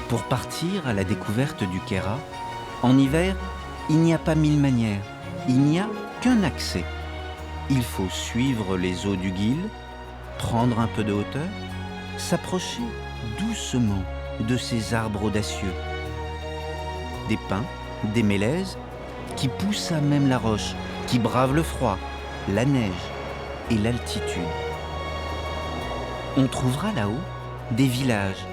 Pour partir à la découverte du Queyras, en hiver, il n'y a pas mille manières, il n'y a qu'un accès. Il faut suivre les eaux du Guil, prendre un peu de hauteur, s'approcher doucement de ces arbres audacieux. Des pins, des mélèzes, qui poussent à même la roche, qui bravent le froid, la neige et l'altitude. On trouvera là-haut des villages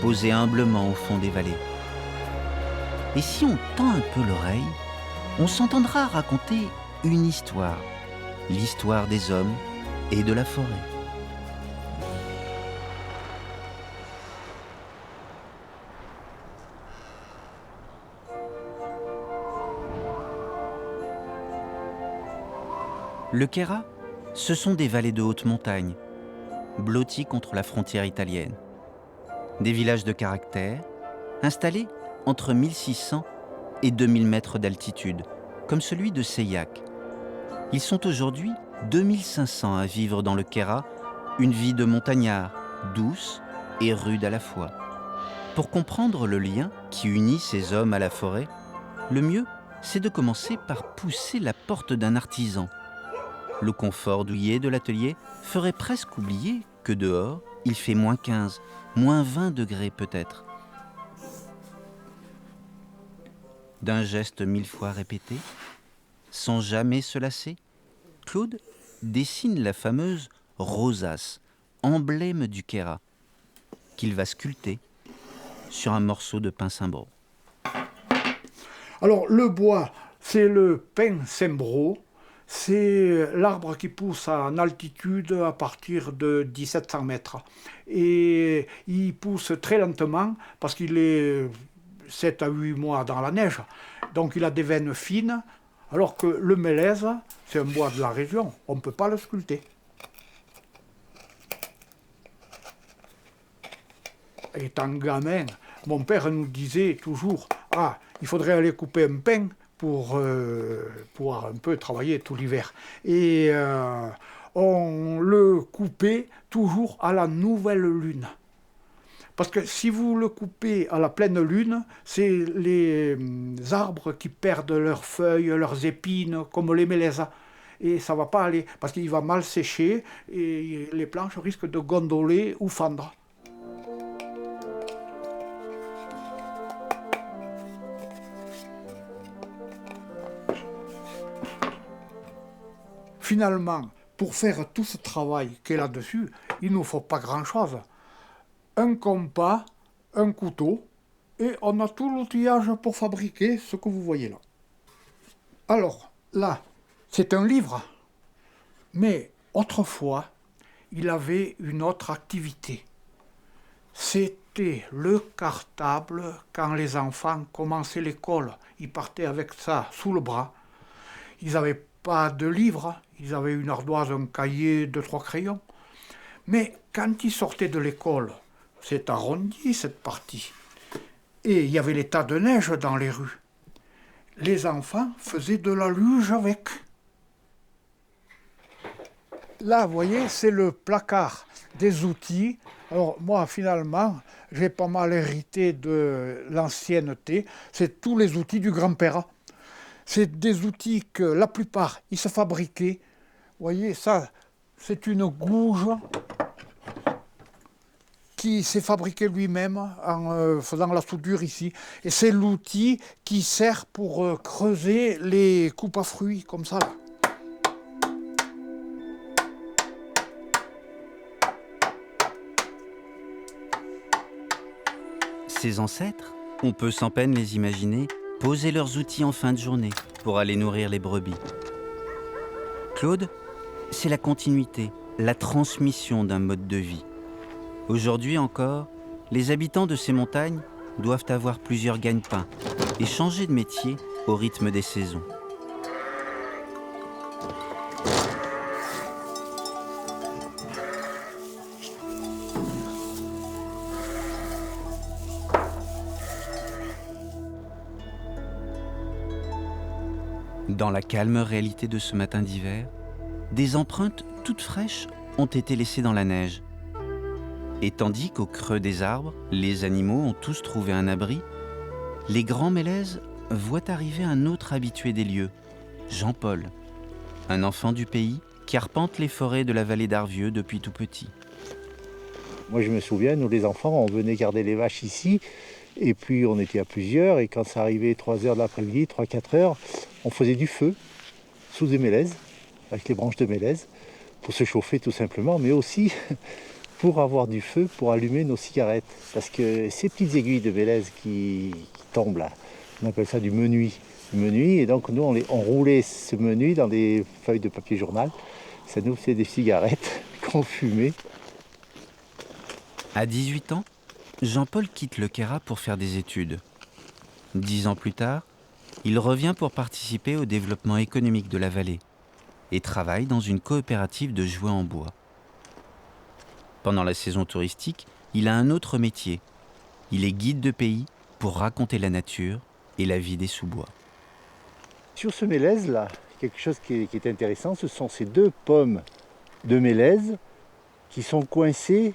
posés humblement au fond des vallées. Et si on tend un peu l'oreille, on s'entendra raconter une histoire, l'histoire des hommes et de la forêt. Le Queyras, ce sont des vallées de haute montagne, blotties contre la frontière italienne. Des villages de caractère, installés entre 1600 et 2000 mètres d'altitude, comme celui de Seillac. Ils sont aujourd'hui 2500 à vivre dans le Queyras, une vie de montagnard, douce et rude à la fois. Pour comprendre le lien qui unit ces hommes à la forêt, le mieux, c'est de commencer par pousser la porte d'un artisan. Le confort douillet de l'atelier ferait presque oublier que dehors, il fait moins 15, moins 20 degrés peut-être. D'un geste 1000 fois répété, sans jamais se lasser, Claude dessine la fameuse rosace, emblème du Queyras, qu'il va sculpter sur un morceau de pin cimbro. Alors le bois, c'est le pin cimbro. C'est l'arbre qui pousse en altitude à partir de 1700 mètres. Et il pousse très lentement parce qu'il est 7 à 8 mois dans la neige. Donc il a des veines fines, alors que le mélèze, c'est un bois de la région, on ne peut pas le sculpter. Étant gamin, mon père nous disait toujours « Ah, il faudrait aller couper un pin » pour pouvoir un peu travailler tout l'hiver. Et on le coupait toujours à la nouvelle lune. Parce que si vous le coupez à la pleine lune, c'est les arbres qui perdent leurs feuilles, leurs épines, comme les mélèzes. Et ça ne va pas aller, parce qu'il va mal sécher et les planches risquent de gondoler ou fendre. Finalement, pour faire tout ce travail qui est là-dessus, il ne nous faut pas grand-chose. Un compas, un couteau, et on a tout l'outillage pour fabriquer ce que vous voyez là. Alors, là, c'est un livre, mais autrefois, il avait une autre activité. C'était le cartable quand les enfants commençaient l'école. Ils partaient avec ça sous le bras. Ils n'avaient pas de livre, ils avaient une ardoise, un cahier, 2-3 crayons. Mais quand ils sortaient de l'école, c'est arrondi cette partie. Et il y avait les tas de neige dans les rues. Les enfants faisaient de la luge avec. Là, vous voyez, c'est le placard des outils. Alors moi, finalement, j'ai pas mal hérité de l'ancienneté. C'est tous les outils du grand-père. C'est des outils que la plupart, ils se fabriquaient. Vous voyez, ça, c'est une gouge qui s'est fabriqué lui-même en faisant la soudure ici. Et c'est l'outil qui sert pour creuser les coupes à fruits, comme ça. Là. Ses ancêtres, on peut sans peine les imaginer, poser leurs outils en fin de journée pour aller nourrir les brebis. Claude, c'est la continuité, la transmission d'un mode de vie. Aujourd'hui encore, les habitants de ces montagnes doivent avoir plusieurs gagne-pains et changer de métier au rythme des saisons. Dans la calme réalité de ce matin d'hiver, des empreintes toutes fraîches ont été laissées dans la neige. Et tandis qu'au creux des arbres, les animaux ont tous trouvé un abri, les grands mélèzes voient arriver un autre habitué des lieux, Jean-Paul, un enfant du pays qui arpente les forêts de la vallée d'Arvieux depuis tout petit. Moi je me souviens, nous les enfants, on venait garder les vaches ici, et puis on était à plusieurs, et quand ça arrivait 3h de l'après-midi, 3-4 heures, on faisait du feu sous des mélèzes, avec les branches de mélèzes, pour se chauffer tout simplement, mais aussi pour avoir du feu, pour allumer nos cigarettes. Parce que ces petites aiguilles de mélèzes qui tombent là, on appelle ça du menuis. Et donc nous on roulait ce menuis dans des feuilles de papier journal, ça nous faisait des cigarettes qu'on fumait. À 18 ans, Jean-Paul quitte le Queyras pour faire des études. 10 ans plus tard, il revient pour participer au développement économique de la vallée et travaille dans une coopérative de jouets en bois. Pendant la saison touristique, il a un autre métier. Il est guide de pays pour raconter la nature et la vie des sous-bois. Sur ce mélèze là, quelque chose qui est intéressant, ce sont ces 2 pommes de mélèze qui sont coincées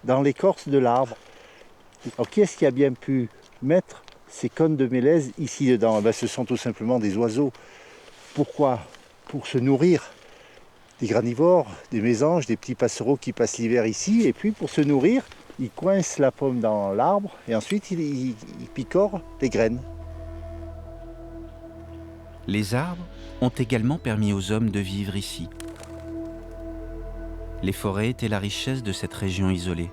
dans l'écorce de l'arbre. Alors qui est-ce qui a bien pu mettre ces cônes de mélèze ici dedans? Ce sont tout simplement des oiseaux. Pourquoi? Pour se nourrir. Des granivores, des mésanges, des petits passereaux qui passent l'hiver ici, et puis pour se nourrir, ils coincent la pomme dans l'arbre et ensuite ils picorent les graines. Les arbres ont également permis aux hommes de vivre ici. Les forêts étaient la richesse de cette région isolée.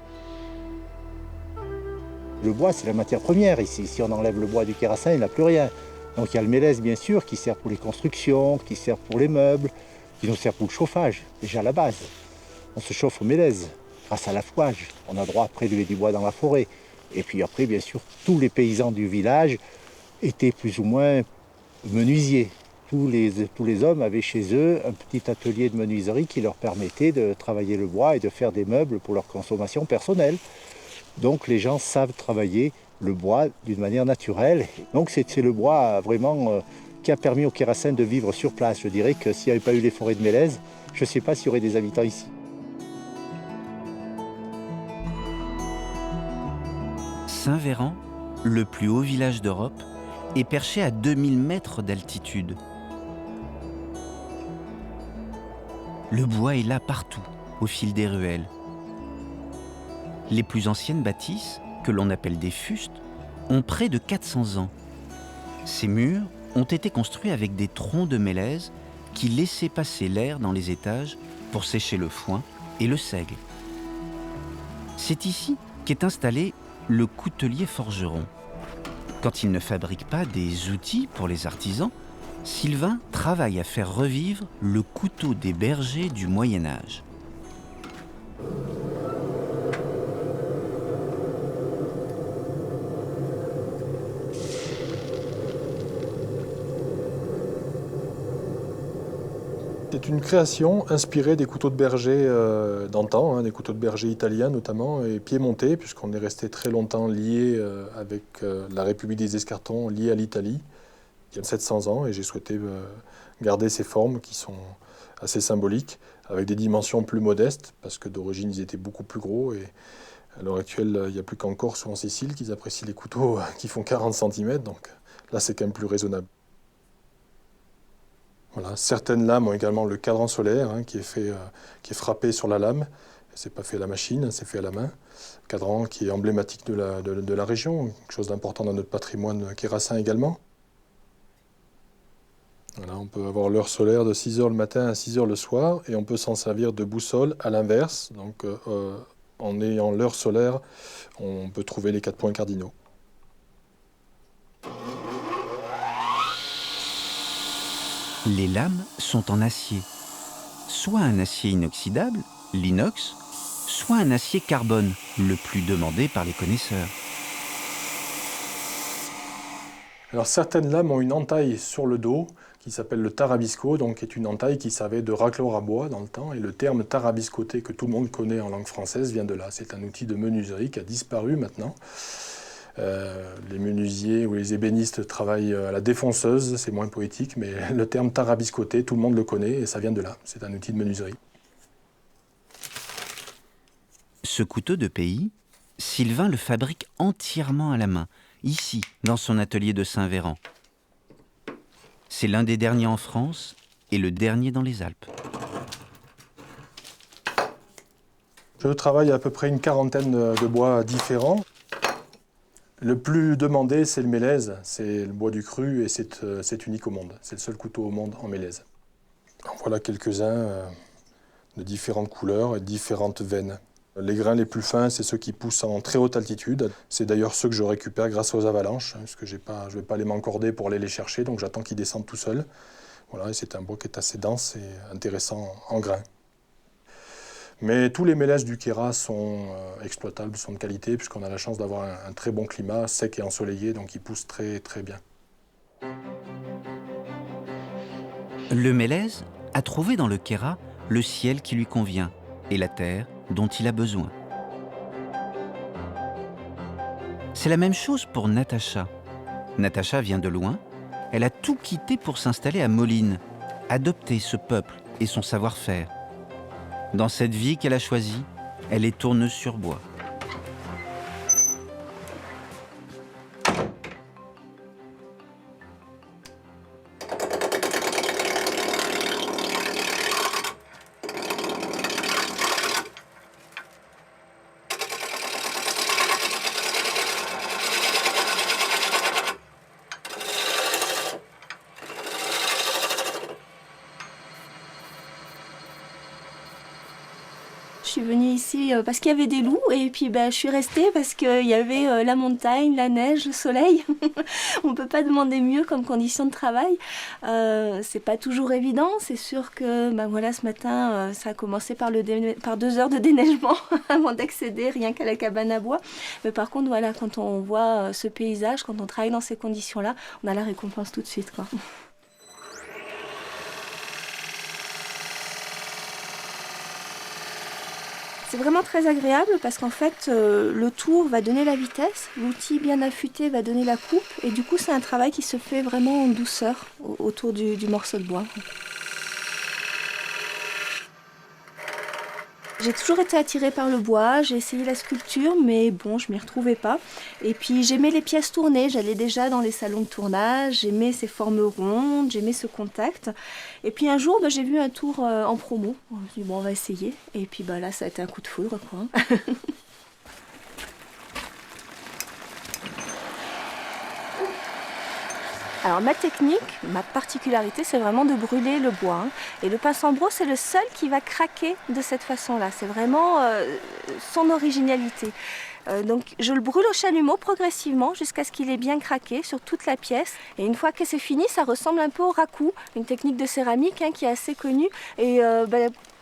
Le bois, c'est la matière première ici. Si on enlève le bois du Quérassin, il n'y a plus rien. Donc il y a le mélèze, bien sûr, qui sert pour les constructions, qui sert pour les meubles, qui nous sert pour le chauffage, déjà à la base. On se chauffe au mélèze, grâce à l'affouage. On a droit à prélever du bois dans la forêt. Et puis après, bien sûr, tous les paysans du village étaient plus ou moins menuisiers. Tous les hommes avaient chez eux un petit atelier de menuiserie qui leur permettait de travailler le bois et de faire des meubles pour leur consommation personnelle. Donc les gens savent travailler le bois d'une manière naturelle. Donc c'est le bois vraiment qui a permis au Quérassin de vivre sur place. Je dirais que s'il n'y avait pas eu les forêts de mélèze, je ne sais pas s'il y aurait des habitants ici. Saint-Véran, le plus haut village d'Europe, est perché à 2000 mètres d'altitude. Le bois est là partout, au fil des ruelles. Les plus anciennes bâtisses, que l'on appelle des fustes, ont près de 400 ans. Ces murs ont été construits avec des troncs de mélèze qui laissaient passer l'air dans les étages pour sécher le foin et le seigle. C'est ici qu'est installé le coutelier forgeron. Quand il ne fabrique pas des outils pour les artisans, Sylvain travaille à faire revivre le couteau des bergers du Moyen Âge. C'est une création inspirée des couteaux de berger d'antan, des couteaux de berger italiens notamment, et piémontais, puisqu'on est resté très longtemps lié avec la République des Escartons, lié à l'Italie, il y a 700 ans, et j'ai souhaité garder ces formes qui sont assez symboliques, avec des dimensions plus modestes, parce que d'origine ils étaient beaucoup plus gros, et à l'heure actuelle il n'y a plus qu'en Corse ou en Sicile qu'ils apprécient les couteaux qui font 40 cm, donc là c'est quand même plus raisonnable. Voilà. Certaines lames ont également le cadran solaire qui est frappé sur la lame. C'est pas fait à la machine, c'est fait à la main. Cadran qui est emblématique de la région, quelque chose d'important dans notre patrimoine quérassin également. Voilà, on peut avoir l'heure solaire de 6h le matin à 6h le soir et on peut s'en servir de boussole à l'inverse. Donc en ayant l'heure solaire, on peut trouver les 4 points cardinaux. Les lames sont en acier, soit un acier inoxydable, l'inox, soit un acier carbone, le plus demandé par les connaisseurs. Alors certaines lames ont une entaille sur le dos qui s'appelle le tarabisco, donc qui est une entaille qui servait de racleur à bois dans le temps, et le terme tarabiscoté que tout le monde connaît en langue française vient de là. C'est un outil de menuiserie qui a disparu maintenant. Les menuisiers ou les ébénistes travaillent à la défonceuse, c'est moins poétique, mais le terme tarabiscoté, tout le monde le connaît et ça vient de là. C'est un outil de menuiserie. Ce couteau de pays, Sylvain le fabrique entièrement à la main, ici, dans son atelier de Saint-Véran. C'est l'un des derniers en France et le dernier dans les Alpes. Je travaille à peu près une quarantaine de bois différents. Le plus demandé, c'est le mélèze, c'est le bois du cru et c'est unique au monde. C'est le seul couteau au monde en mélèze. En voilà quelques-uns de différentes couleurs et différentes veines. Les grains les plus fins, c'est ceux qui poussent en très haute altitude. C'est d'ailleurs ceux que je récupère grâce aux avalanches, parce que je ne vais pas aller m'encorder pour aller les chercher, donc j'attends qu'ils descendent tout seuls. Voilà, et c'est un bois qui est assez dense et intéressant en grains. Mais tous les mélèzes du Queyras sont exploitables, sont de qualité, puisqu'on a la chance d'avoir un très bon climat, sec et ensoleillé, donc ils poussent très très bien. Le mélèze a trouvé dans le Queyras le ciel qui lui convient et la terre dont il a besoin. C'est la même chose pour Natacha. Natacha vient de loin, elle a tout quitté pour s'installer à Moline, adopter ce peuple et son savoir-faire. Dans cette vie qu'elle a choisie, elle est tourneuse sur bois. Je suis venue ici parce qu'il y avait des loups et puis je suis restée parce qu'il y avait la montagne, la neige, le soleil. On ne peut pas demander mieux comme condition de travail. C'est pas toujours évident. C'est sûr que voilà, ce matin, ça a commencé par 2 heures de déneigement avant d'accéder rien qu'à la cabane à bois. Mais par contre, voilà, quand on voit ce paysage, quand on travaille dans ces conditions-là, on a la récompense tout de suite, quoi. C'est vraiment très agréable parce qu'en fait, le tour va donner la vitesse, l'outil bien affûté va donner la coupe et du coup, c'est un travail qui se fait vraiment en douceur autour du morceau de bois. J'ai toujours été attirée par le bois, j'ai essayé la sculpture, mais bon, je m'y retrouvais pas. Et puis j'aimais les pièces tournées, j'allais déjà dans les salons de tournage, j'aimais ces formes rondes, j'aimais ce contact. Et puis un jour, j'ai vu un tour en promo, je me suis dit bon, on va essayer. Et puis là, ça a été un coup de foudre, quoi. Alors ma technique, ma particularité, c'est vraiment de brûler le bois. Et le pince-en-bros, c'est le seul qui va craquer de cette façon-là. C'est vraiment son originalité. Donc je le brûle au chalumeau progressivement jusqu'à ce qu'il ait bien craqué sur toute la pièce. Et une fois que c'est fini, ça ressemble un peu au raku, une technique de céramique qui est assez connue. Et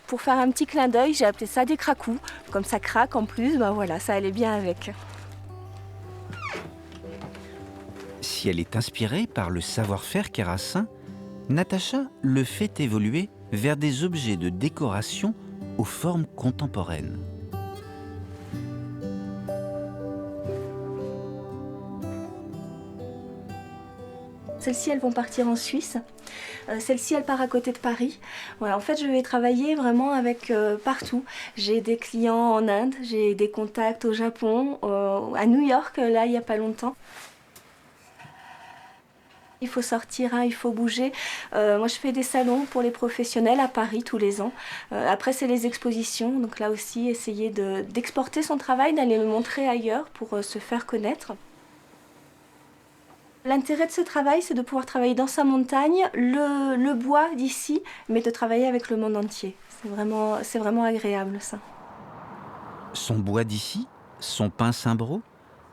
pour faire un petit clin d'œil, j'ai appelé ça des cracous. Comme ça craque en plus, voilà, ça allait bien avec. Si elle est inspirée par le savoir-faire quérassin, Natacha le fait évoluer vers des objets de décoration aux formes contemporaines. Celles-ci, elles vont partir en Suisse. Celle-ci, elle part à côté de Paris. Voilà, en fait, je vais travailler vraiment avec partout. J'ai des clients en Inde, j'ai des contacts au Japon, à New York, là, il n'y a pas longtemps. Il faut sortir, il faut bouger. Moi, je fais des salons pour les professionnels à Paris tous les ans. Après, c'est les expositions. Donc là aussi, essayer d'exporter son travail, d'aller le montrer ailleurs pour se faire connaître. L'intérêt de ce travail, c'est de pouvoir travailler dans sa montagne, le bois d'ici, mais de travailler avec le monde entier. C'est vraiment agréable, ça. Son bois d'ici, son pince-imbros,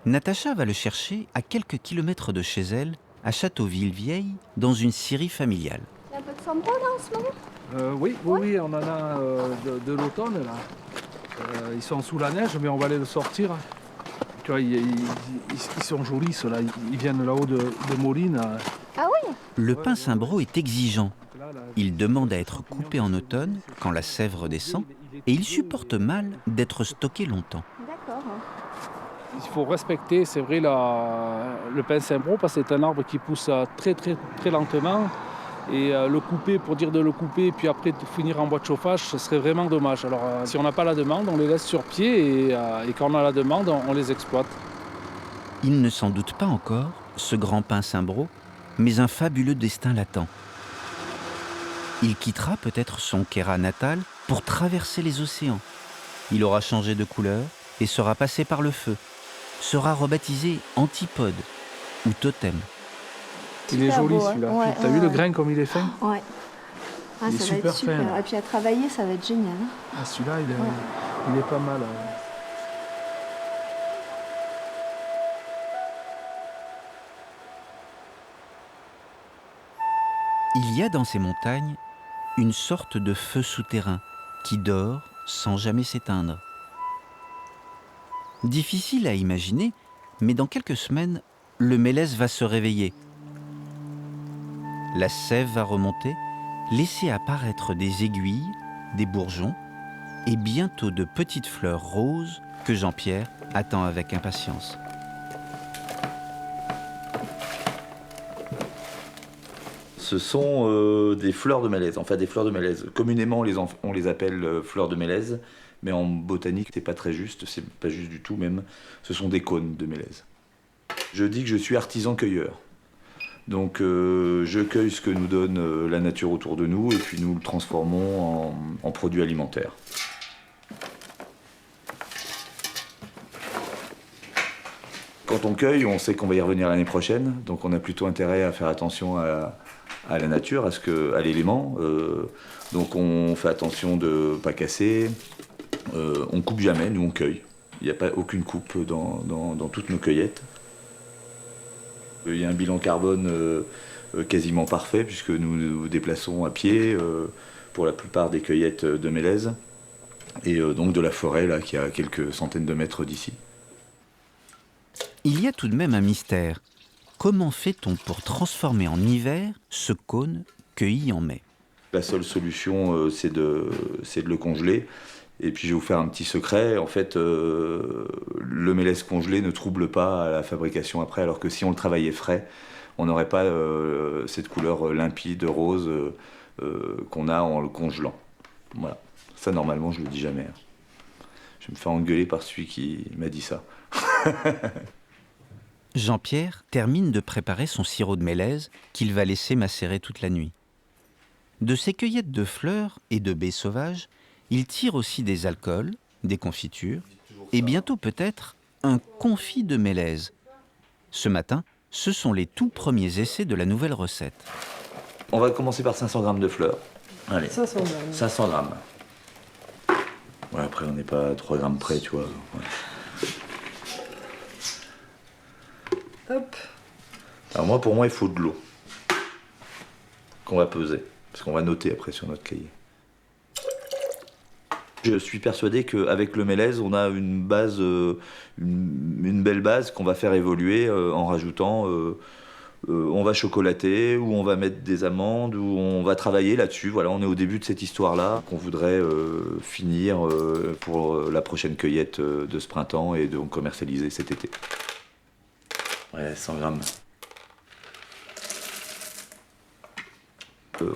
Natacha va le chercher à quelques kilomètres de chez elle, à Châteauville-Vieille, dans une scierie familiale. Il y a un peu de sambro là en ce moment ? Oui, on en a de l'automne là. Ils sont sous la neige, mais on va aller le sortir. Tu vois, ils sont jolis ceux-là, ils viennent là-haut de Moline. Ah oui ? Le pince-imbros est exigeant. Il demande à être coupé en automne, quand la sève redescend, et il supporte mal d'être stocké longtemps. D'accord. Il faut respecter, c'est vrai, le pince-imbros parce que c'est un arbre qui pousse très lentement. Et le couper pour dire de le couper, puis après de finir en bois de chauffage, ce serait vraiment dommage. Alors si on n'a pas la demande, on les laisse sur pied et quand on a la demande, on les exploite. Il ne s'en doute pas encore, ce grand pin Saint-Brault, mais un fabuleux destin l'attend. Il quittera peut-être son Queyras natal pour traverser les océans. Il aura changé de couleur et sera passé par le feu. Sera rebaptisé Antipode ou Totem. Il est joli celui-là. Ouais, T'as vu le grain comme il est fin? Ouais. Ah, Il est ça va super être super. fin. Et puis à travailler, ça va être génial. Hein. Ah, celui-là, il est pas mal. Il y a dans ces montagnes une sorte de feu souterrain qui dort sans jamais s'éteindre. Difficile à imaginer, mais dans quelques semaines, le mélèze va se réveiller. La sève va remonter, laisser apparaître des aiguilles, des bourgeons et bientôt de petites fleurs roses que Jean-Pierre attend avec impatience. Ce sont des fleurs de mélèze, enfin des fleurs de mélèze. Communément, on les appelle fleurs de mélèze, mais en botanique, c'est pas très juste, c'est pas juste du tout même. Ce sont des cônes de mélèze. Je dis que je suis artisan-cueilleur. Donc je cueille ce que nous donne la nature autour de nous et puis nous le transformons en produits alimentaires. Quand on cueille, on sait qu'on va y revenir l'année prochaine, donc on a plutôt intérêt à faire attention à la nature, à l'élément. Donc on fait attention de ne pas casser, on coupe jamais, nous on cueille. Il n'y a pas aucune coupe dans toutes nos cueillettes. Il y a un bilan carbone quasiment parfait puisque nous nous déplaçons à pied pour la plupart des cueillettes de mélèze et donc de la forêt là, qui est à quelques centaines de mètres d'ici. Il y a tout de même un mystère. Comment fait-on pour transformer en hiver ce cône cueilli en mai? La seule solution, c'est de le congeler. Et puis je vais vous faire un petit secret. En fait, le mélèze congelé ne trouble pas à la fabrication après, alors que si on le travaillait frais, on n'aurait pas cette couleur limpide, rose qu'on a en le congelant. Voilà. Ça, normalement, je ne le dis jamais. Je vais me faire engueuler par celui qui m'a dit ça. Jean-Pierre termine de préparer son sirop de mélèze qu'il va laisser macérer toute la nuit. De ses cueillettes de fleurs et de baies sauvages, il tire aussi des alcools, des confitures et bientôt peut-être un confit de mélèze. Ce matin, ce sont les tout premiers essais de la nouvelle recette. On va commencer par 500 grammes de fleurs. Allez, 500 grammes. 500 grammes. Ouais, après, on n'est pas à 3 grammes près, tu vois. Ouais. Hop. Alors moi, pour moi, il faut de l'eau qu'on va peser, parce qu'on va noter après sur notre cahier. Je suis persuadé qu'avec le mélèze, on a une base, une belle base qu'on va faire évoluer en rajoutant. On va chocolater, ou on va mettre des amandes, ou on va travailler là-dessus. Voilà, on est au début de cette histoire-là qu'on voudrait finir pour la prochaine cueillette de ce printemps et donc commercialiser cet été. Ouais, 100 grammes.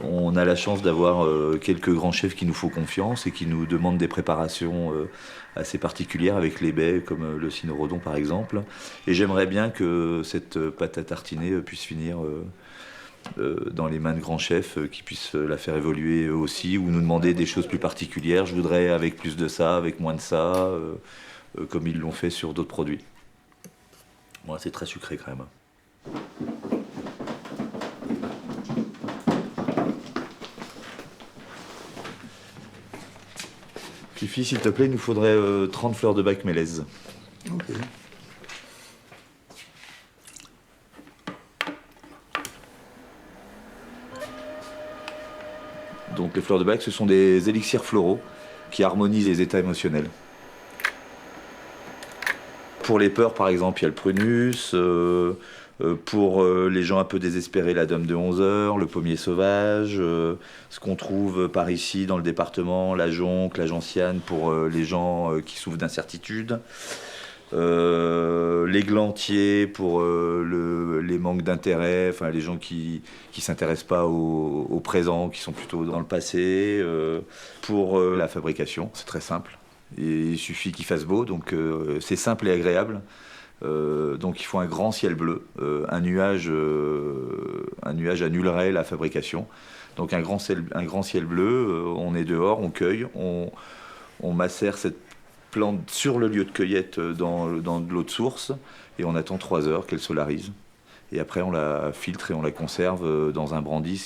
On a la chance d'avoir quelques grands chefs qui nous font confiance et qui nous demandent des préparations assez particulières avec les baies, comme le cynorhodon par exemple. Et j'aimerais bien que cette pâte à tartiner puisse finir dans les mains de grands chefs qui puissent la faire évoluer eux aussi, ou nous demander des choses plus particulières. Je voudrais avec plus de ça, avec moins de ça, comme ils l'ont fait sur d'autres produits. Moi, c'est très sucré quand même. Fifi, s'il te plaît, il nous faudrait 30 fleurs de bac mélèze. Ok. Donc les fleurs de bac, ce sont des élixirs floraux qui harmonisent les états émotionnels. Pour les peurs, par exemple, il y a le prunus. Pour les gens un peu désespérés, la dame de 11 heures, le pommier sauvage, ce qu'on trouve par ici dans le département, la jonque, la gentiane pour les gens qui souffrent d'incertitude. l'églantier pour les manques d'intérêt, enfin les gens qui s'intéressent pas au présent, qui sont plutôt dans le passé. Pour la fabrication, c'est très simple. Et il suffit qu'il fasse beau, donc c'est simple et agréable. Donc il faut un grand ciel bleu. Un nuage annulerait la fabrication. Donc un grand ciel bleu, on est dehors, on cueille, on macère cette plante sur le lieu de cueillette dans de l'eau de source et on attend 3 heures qu'elle solarise. Et après on la filtre et on la conserve dans un brandy,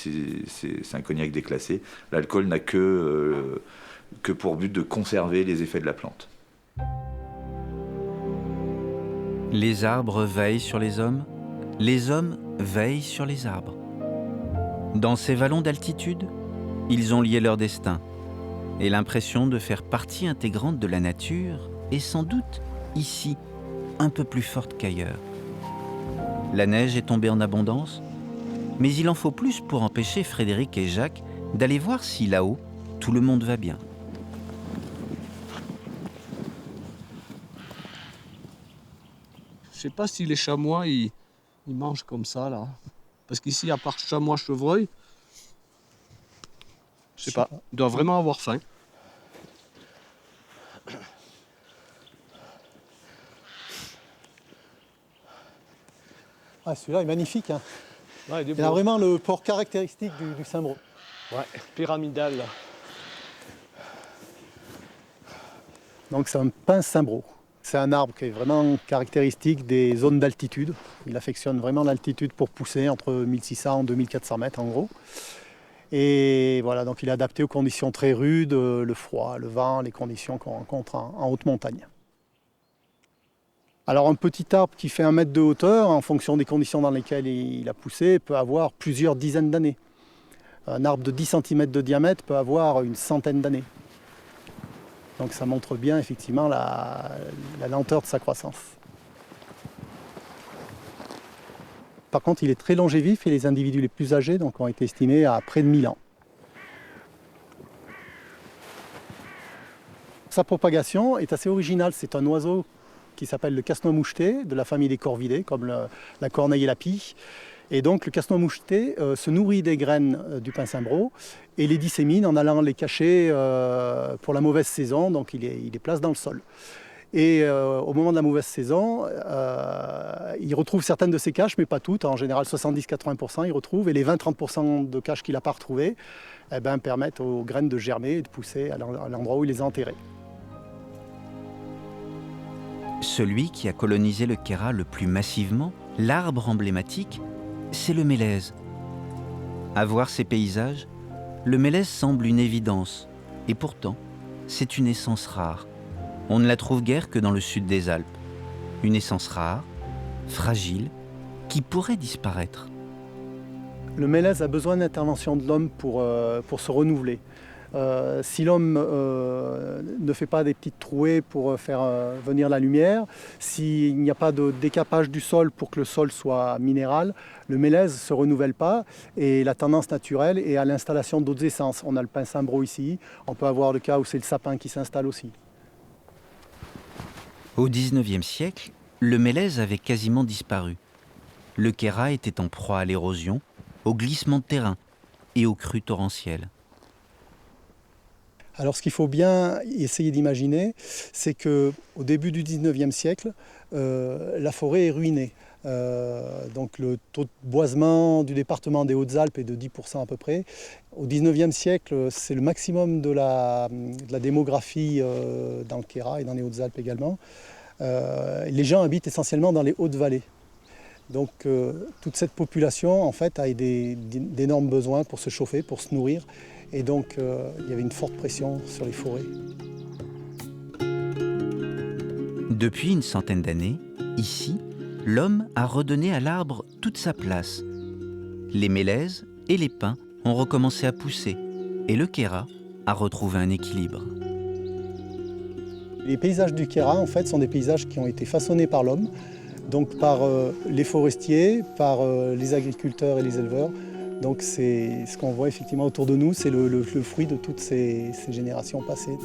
c'est un cognac déclassé. L'alcool n'a que pour but de conserver les effets de la plante. Les arbres veillent sur les hommes veillent sur les arbres. Dans ces vallons d'altitude, ils ont lié leur destin. Et l'impression de faire partie intégrante de la nature est sans doute, ici, un peu plus forte qu'ailleurs. La neige est tombée en abondance, mais il en faut plus pour empêcher Frédéric et Jacques d'aller voir si là-haut, tout le monde va bien. Je sais pas si les chamois, ils mangent comme ça, là. Parce qu'ici, à part chamois, chevreuil, je sais pas, ils doivent vraiment avoir faim. Ah, celui-là est magnifique. Hein. Ouais, il a vraiment le port caractéristique du Cimbro. Ouais, pyramidal. Là. Donc c'est un pin Cimbro. C'est un arbre qui est vraiment caractéristique des zones d'altitude. Il affectionne vraiment l'altitude pour pousser entre 1600 et 2400 mètres en gros. Et voilà, donc il est adapté aux conditions très rudes, le froid, le vent, les conditions qu'on rencontre en haute montagne. Alors un petit arbre qui fait 1 mètre de hauteur, en fonction des conditions dans lesquelles il a poussé, peut avoir plusieurs dizaines d'années. Un arbre de 10 cm de diamètre peut avoir une centaine d'années. Donc ça montre bien effectivement la lenteur de sa croissance. Par contre, il est très longévif et les individus les plus âgés donc, ont été estimés à près de 1000 ans. Sa propagation est assez originale. C'est un oiseau qui s'appelle le casse-noix moucheté, de la famille des corvidés, comme la corneille et la pie. Et donc le casse-noix moucheté se nourrit des graines du pin Cimbro et les dissémine en allant les cacher pour la mauvaise saison, donc il les place dans le sol. Et au moment de la mauvaise saison, il retrouve certaines de ses caches, mais pas toutes, en général 70-80% il retrouve, et les 20-30% de caches qu'il n'a pas retrouvées permettent aux graines de germer et de pousser à l'endroit où il les a enterrées. Celui qui a colonisé le Queyras le plus massivement, l'arbre emblématique, c'est le mélèze. À voir ces paysages, le mélèze semble une évidence, et pourtant, c'est une essence rare. On ne la trouve guère que dans le sud des Alpes. Une essence rare, fragile, qui pourrait disparaître. Le mélèze a besoin d'intervention de l'homme pour se renouveler. Si l'homme ne fait pas des petites trouées pour faire venir la lumière, s'il n'y a pas de décapage du sol pour que le sol soit minéral, le mélèze ne se renouvelle pas et la tendance naturelle est à l'installation d'autres essences. On a le pin Cimbro ici, on peut avoir le cas où c'est le sapin qui s'installe aussi. Au XIXe siècle, le mélèze avait quasiment disparu. Le Queyras était en proie à l'érosion, au glissement de terrain et aux crues torrentielles. Alors ce qu'il faut bien essayer d'imaginer, c'est qu'au début du XIXe siècle, la forêt est ruinée. Donc le taux de boisement du département des Hautes-Alpes est de 10% à peu près. Au XIXe siècle, c'est le maximum de la démographie dans le Queyras et dans les Hautes-Alpes également. Les gens habitent essentiellement dans les hautes vallées. Donc toute cette population en fait a d'énormes besoins pour se chauffer, pour se nourrir. Et donc, il y avait une forte pression sur les forêts. Depuis une centaine d'années, ici, l'homme a redonné à l'arbre toute sa place. Les mélèzes et les pins ont recommencé à pousser et le Queyras a retrouvé un équilibre. Les paysages du Queyras, en fait, sont des paysages qui ont été façonnés par l'homme, donc par les forestiers, par les agriculteurs et les éleveurs. Donc c'est ce qu'on voit effectivement autour de nous, c'est le fruit de toutes ces générations passées.